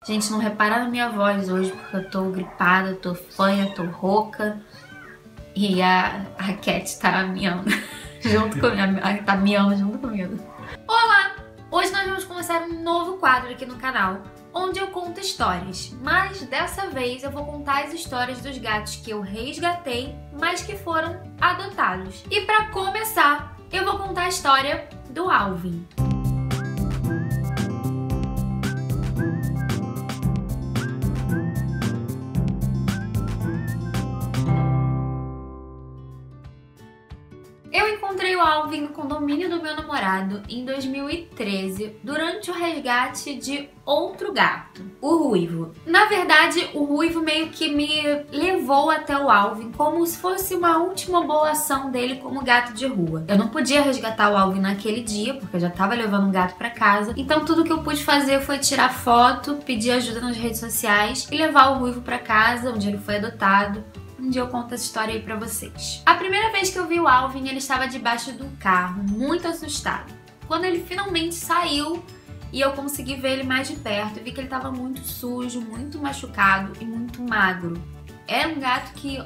Gente, não repara na minha voz hoje porque eu tô gripada, tô fanha, tô rouca. E a Cat tá miando junto comigo. Tá miando junto comigo. Olá! Hoje nós vamos começar um novo quadro aqui no canal, onde eu conto histórias. Mas dessa vez eu vou contar as histórias dos gatos que eu resgatei, mas que foram adotados. E pra começar, eu vou contar a história do Alvin. Eu encontrei o Alvin no condomínio do meu namorado em 2013, durante o resgate de outro gato, o Ruivo. Na verdade, o Ruivo meio que me levou até o Alvin como se fosse uma última boa ação dele como gato de rua. Eu não podia resgatar o Alvin naquele dia, porque eu já tava levando um gato pra casa, então tudo que eu pude fazer foi tirar foto, pedir ajuda nas redes sociais e levar o Ruivo pra casa, onde ele foi adotado. Um dia eu conto essa história aí pra vocês. A primeira vez que eu vi o Alvin, ele estava debaixo do carro, muito assustado. Quando ele finalmente saiu e eu consegui ver ele mais de perto, eu vi que ele estava muito sujo, muito machucado e muito magro. Era um gato que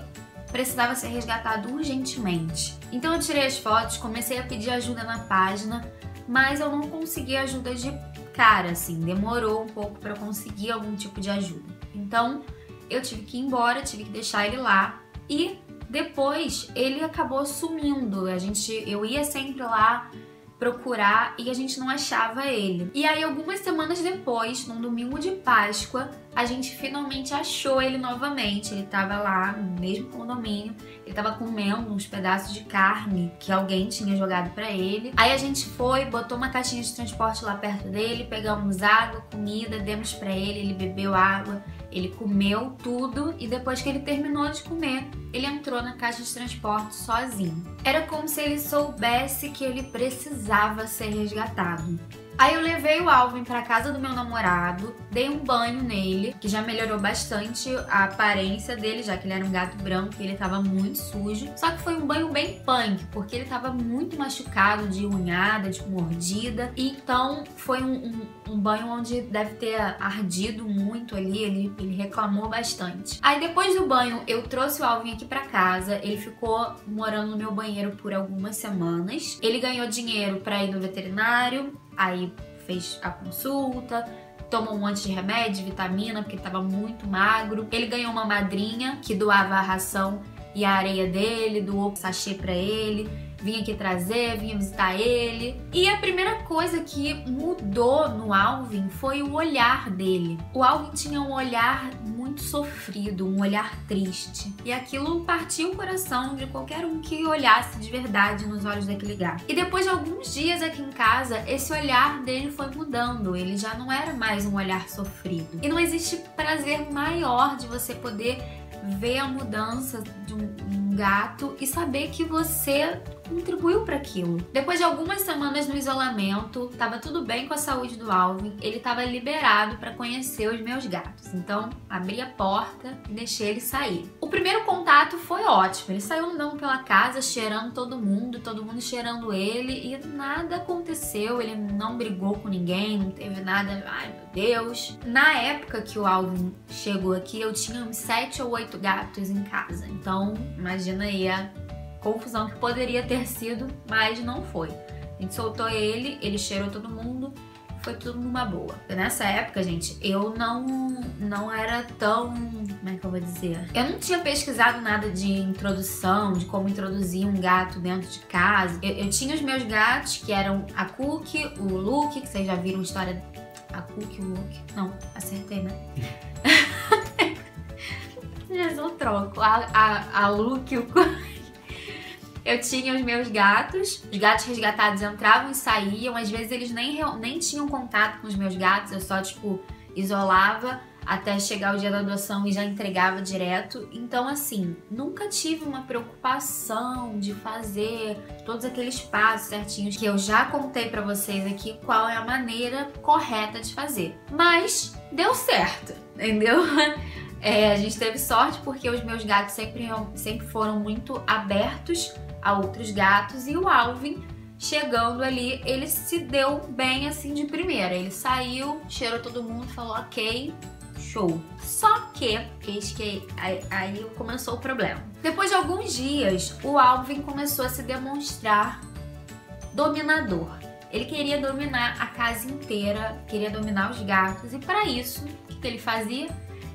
precisava ser resgatado urgentemente. Então eu tirei as fotos, comecei a pedir ajuda na página, mas eu não consegui ajuda de cara, assim. Demorou um pouco para conseguir algum tipo de ajuda. Então eu tive que ir embora, tive que deixar ele lá e depois ele acabou sumindo. Eu ia sempre lá procurar e a gente não achava ele. E aí algumas semanas depois, num domingo de Páscoa, a gente finalmente achou ele novamente. Ele tava lá no mesmo condomínio, ele tava comendo uns pedaços de carne que alguém tinha jogado pra ele. Aí a gente foi, botou uma caixinha de transporte lá perto dele, pegamos água, comida, demos pra ele bebeu água. Ele comeu tudo e depois que ele terminou de comer, ele entrou na caixa de transporte sozinho. Era como se ele soubesse que ele precisava ser resgatado. Aí eu levei o Alvin pra casa do meu namorado, dei um banho nele, que já melhorou bastante a aparência dele, já que ele era um gato branco e ele tava muito sujo. Só que foi um banho bem punk, porque ele tava muito machucado de unhada, de mordida. E então foi um banho onde deve ter ardido muito ali, ele reclamou bastante. Aí depois do banho eu trouxe o Alvin aqui pra casa, ele ficou morando no meu banheiro por algumas semanas. Ele ganhou dinheiro pra ir no veterinário, aí fez a consulta, tomou um monte de remédio, vitamina, porque ele tava muito magro. Ele ganhou uma madrinha que doava a ração e a areia dele, doou sachê pra ele, vinha aqui trazer, vinha visitar ele. E a primeira coisa que mudou no Alvin foi o olhar dele. O Alvin tinha um olhar muito sofrido, um olhar triste. E aquilo partiu o coração de qualquer um que olhasse de verdade nos olhos daquele gato. E depois de alguns dias aqui em casa, esse olhar dele foi mudando. Ele já não era mais um olhar sofrido. E não existe prazer maior de você poder ver a mudança de um gato e saber que você contribuiu para aquilo. Depois de algumas semanas no isolamento, tava tudo bem com a saúde do Alvin, ele tava liberado para conhecer os meus gatos. Então, abri a porta e deixei ele sair. O primeiro contato foi ótimo, ele saiu andando pela casa, cheirando todo mundo cheirando ele e nada aconteceu, ele não brigou com ninguém, não teve nada, ai meu Deus. Na época que o Alvin chegou aqui, eu tinha uns 7 ou 8 gatos em casa, então imagina aí a confusão que poderia ter sido, mas não foi. A gente soltou ele cheirou todo mundo, foi tudo numa boa. Nessa época, gente, eu não era tão... como é que eu vou dizer? Eu não tinha pesquisado nada de introdução, de como introduzir um gato dentro de casa. Eu tinha os meus gatos, que eram a Cookie, o Luke, que vocês já viram a história... A Cookie e o Luke. Não, acertei, né? Jesus, troco. A Luke e o Cookie. Eu tinha os meus gatos, os gatos resgatados entravam e saíam, às vezes eles nem tinham contato com os meus gatos, eu só, tipo, isolava até chegar o dia da adoção e já entregava direto. Então, assim, nunca tive uma preocupação de fazer todos aqueles passos certinhos que eu já contei pra vocês aqui qual é a maneira correta de fazer. Mas deu certo, entendeu? A gente teve sorte porque os meus gatos sempre foram muito abertos a outros gatos e o Alvin chegando ali, ele se deu bem assim de primeira. Ele saiu, cheirou todo mundo, falou ok, show. Só que, eis que aí começou o problema. Depois de alguns dias, o Alvin começou a se demonstrar dominador. Ele queria dominar a casa inteira, queria dominar os gatos, e para isso, o que ele fazia?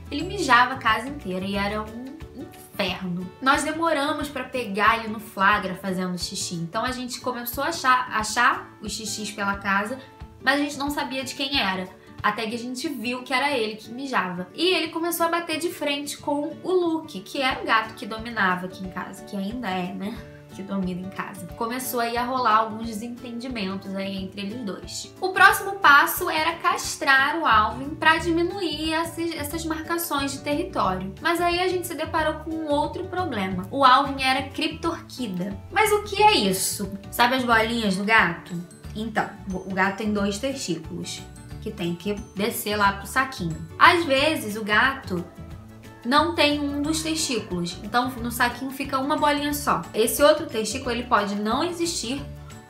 Ele mijava a casa inteira e era um inferno. Nós demoramos para pegar ele no flagra fazendo xixi, então a gente começou a achar os xixis pela casa, mas a gente não sabia de quem era, até que a gente viu que era ele que mijava. E ele começou a bater de frente com o Luke, que era o gato que dominava aqui em casa, que ainda é, né? Que domina em casa. Começou aí a rolar alguns desentendimentos aí entre eles dois. O próximo passo era castrar o Alvin para diminuir essas marcações de território. Mas aí a gente se deparou com um outro problema. O Alvin era criptorquida. Mas o que é isso? Sabe as bolinhas do gato? Então, o gato tem 2 testículos que tem que descer lá pro saquinho. Às vezes o gato não tem um dos testículos, então no saquinho fica uma bolinha só. Esse outro testículo ele pode não existir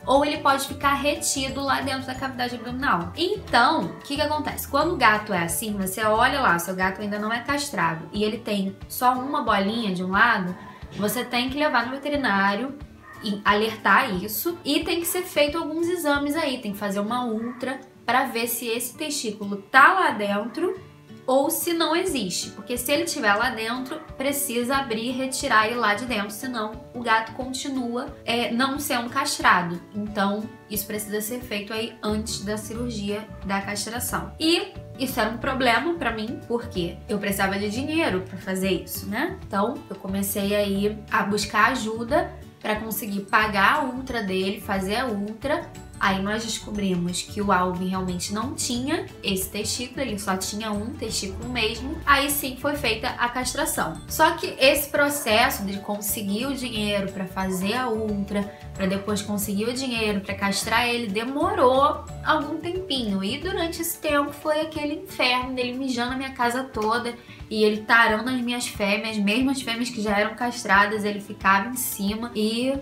ou ele pode ficar retido lá dentro da cavidade abdominal. Então, o que acontece? Quando o gato é assim, você olha lá, seu gato ainda não é castrado e ele tem só uma bolinha de um lado, você tem que levar no veterinário e alertar isso, e tem que ser feito alguns exames aí, tem que fazer uma ultra para ver se esse testículo tá lá dentro ou se não existe, porque se ele estiver lá dentro, precisa abrir e retirar ele lá de dentro, senão o gato continua não sendo castrado. Então, isso precisa ser feito aí antes da cirurgia da castração. E isso era um problema pra mim, porque eu precisava de dinheiro pra fazer isso, né? Então, eu comecei aí a buscar ajuda pra conseguir pagar a ultra dele, fazer a ultra. Aí nós descobrimos que o Alvin realmente não tinha esse testículo, ele só tinha um testículo mesmo. Aí sim foi feita a castração. Só que esse processo de conseguir o dinheiro para fazer a ultra, para depois conseguir o dinheiro para castrar ele, demorou algum tempinho. E durante esse tempo foi aquele inferno dele mijando a minha casa toda e ele tarando as minhas fêmeas, mesmo as fêmeas que já eram castradas, ele ficava em cima e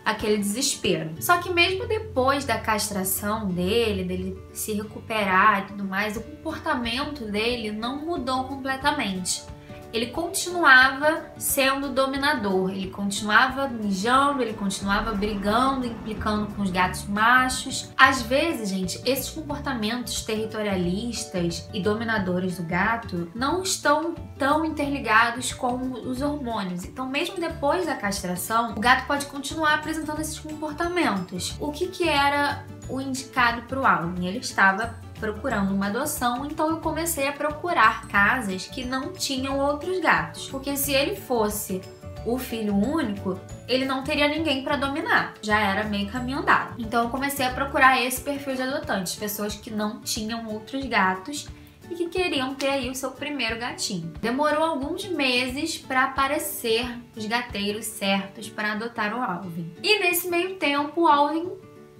aquele desespero. Só que mesmo depois da castração dele se recuperar e tudo mais, o comportamento dele não mudou completamente. Ele continuava sendo dominador, ele continuava mijando, ele continuava brigando, implicando com os gatos machos. Às vezes, gente, esses comportamentos territorialistas e dominadores do gato não estão tão interligados com os hormônios. Então, mesmo depois da castração, o gato pode continuar apresentando esses comportamentos. O que era o indicado para o Alvin? Ele estava procurando uma adoção, então eu comecei a procurar casas que não tinham outros gatos, porque se ele fosse o filho único, ele não teria ninguém para dominar, já era meio caminho andado. Então eu comecei a procurar esse perfil de adotantes, pessoas que não tinham outros gatos e que queriam ter aí o seu primeiro gatinho. Demorou alguns meses para aparecer os gateiros certos para adotar o Alvin. E nesse meio tempo o Alvin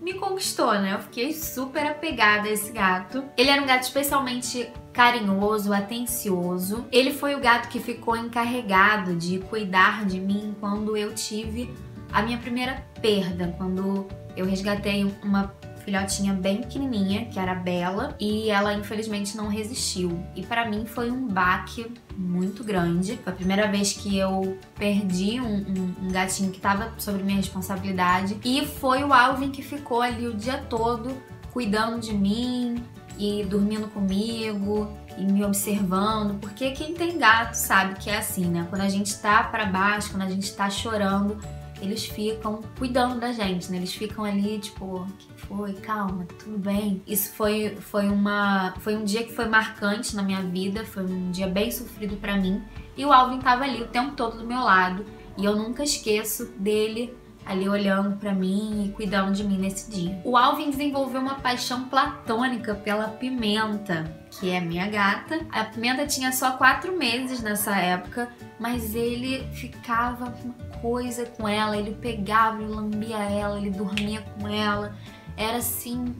me conquistou, né? Eu fiquei super apegada a esse gato. Ele era um gato especialmente carinhoso, atencioso. Ele foi o gato que ficou encarregado de cuidar de mim quando eu tive a minha primeira perda, quando eu resgatei uma filhotinha bem pequenininha, que era a Bela, e ela infelizmente não resistiu. E pra mim foi um baque muito grande. Foi a primeira vez que eu perdi um gatinho que tava sob minha responsabilidade. E foi o Alvin que ficou ali o dia todo cuidando de mim e dormindo comigo e me observando, porque quem tem gato sabe que é assim, né? Quando a gente tá pra baixo, quando a gente tá chorando, eles ficam cuidando da gente, né? Eles ficam ali, tipo, o que foi? Calma, tá tudo bem. Isso foi um dia que foi marcante na minha vida, foi um dia bem sofrido pra mim. E o Alvin tava ali o tempo todo do meu lado. E eu nunca esqueço dele ali olhando pra mim e cuidando de mim nesse dia. O Alvin desenvolveu uma paixão platônica pela Pimenta, que é minha gata. A Pimenta tinha só 4 meses nessa época, mas ele ficava uma coisa com ela, ele pegava, ele lambia ela, ele dormia com ela. Era assim,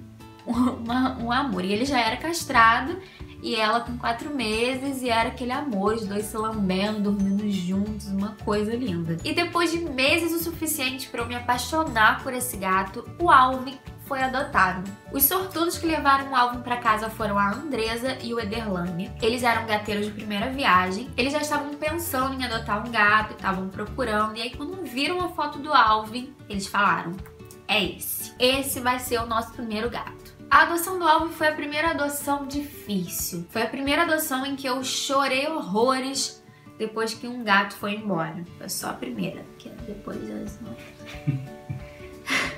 um amor. E ele já era castrado e ela com 4 meses, e era aquele amor, os dois se lambendo, dormindo juntos, uma coisa linda. E depois de meses o suficiente para eu me apaixonar por esse gato, o Alvin foi adotado. Os sortudos que levaram o Alvin para casa foram a Andresa e o Ederlane. Eles eram gateiros de primeira viagem, eles já estavam pensando em adotar um gato, estavam procurando, e aí quando viram a foto do Alvin, eles falaram: é esse. Esse vai ser o nosso primeiro gato. A adoção do Alvin foi a primeira adoção difícil. Foi a primeira adoção em que eu chorei horrores depois que um gato foi embora. Foi só a primeira, porque depois elas não...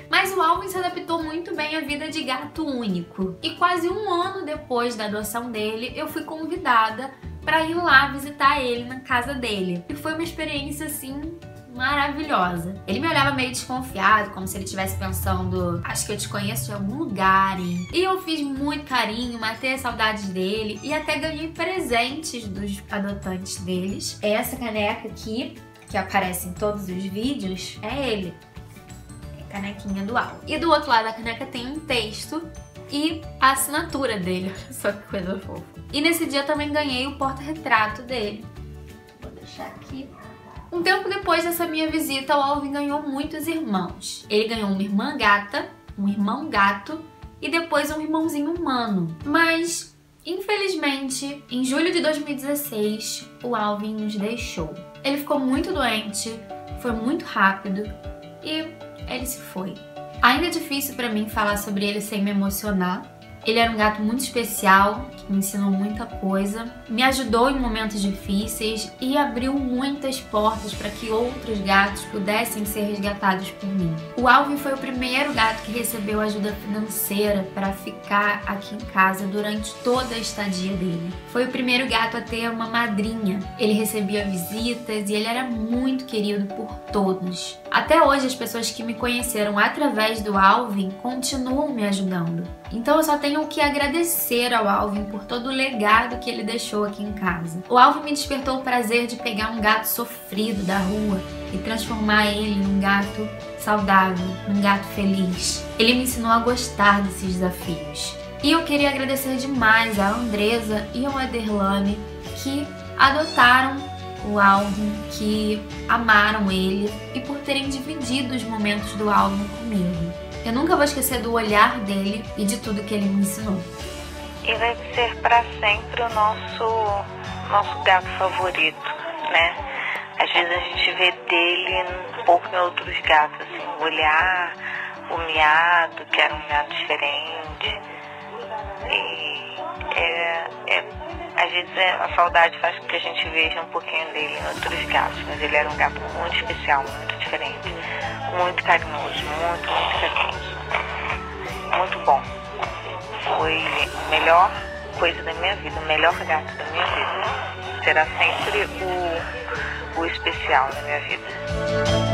Mas o Alvin se adaptou muito bem à vida de gato único. E quase um ano depois da adoção dele, eu fui convidada para ir lá visitar ele na casa dele. E foi uma experiência, assim, maravilhosa. Ele me olhava meio desconfiado, como se ele estivesse pensando: acho que eu te conheço de algum lugar, hein? E eu fiz muito carinho, matei a saudade dele e até ganhei presentes dos adotantes deles. Essa caneca aqui, que aparece em todos os vídeos, é ele. Canequinha do Alvin. E do outro lado da caneca tem um texto e a assinatura dele. Só que coisa fofa. E nesse dia também ganhei o porta-retrato dele. Vou deixar aqui. Um tempo depois dessa minha visita, o Alvin ganhou muitos irmãos. Ele ganhou uma irmã gata, um irmão gato e depois um irmãozinho humano. Mas, infelizmente, em julho de 2016, o Alvin nos deixou. Ele ficou muito doente, foi muito rápido e ele se foi. Ainda é difícil pra mim falar sobre ele sem me emocionar. Ele era um gato muito especial, que me ensinou muita coisa, me ajudou em momentos difíceis e abriu muitas portas para que outros gatos pudessem ser resgatados por mim. O Alvin foi o primeiro gato que recebeu ajuda financeira para ficar aqui em casa durante toda a estadia dele. Foi o primeiro gato a ter uma madrinha. Ele recebia visitas e ele era muito querido por todos. Até hoje, as pessoas que me conheceram através do Alvin continuam me ajudando. Então eu só tenho que agradecer ao Alvin por todo o legado que ele deixou aqui em casa. O Alvin me despertou o prazer de pegar um gato sofrido da rua e transformar ele num gato saudável, num gato feliz. Ele me ensinou a gostar desses desafios. E eu queria agradecer demais a Andresa e ao Ederlane, que adotaram o Alvin, que amaram ele e por terem dividido os momentos do Alvin comigo. Eu nunca vou esquecer do olhar dele e de tudo que ele me ensinou. E vai ser para sempre o nosso gato favorito, né? Às vezes a gente vê dele um pouco em outros gatos, assim, o olhar, o miado, que era um miado diferente. E às vezes a saudade faz com que a gente veja um pouquinho dele em outros gatos, mas ele era um gato muito especial, muito diferente, muito carinhoso, muito carinhoso, muito bom. Foi a melhor coisa da minha vida, o melhor gato da minha vida. Será sempre o especial da minha vida.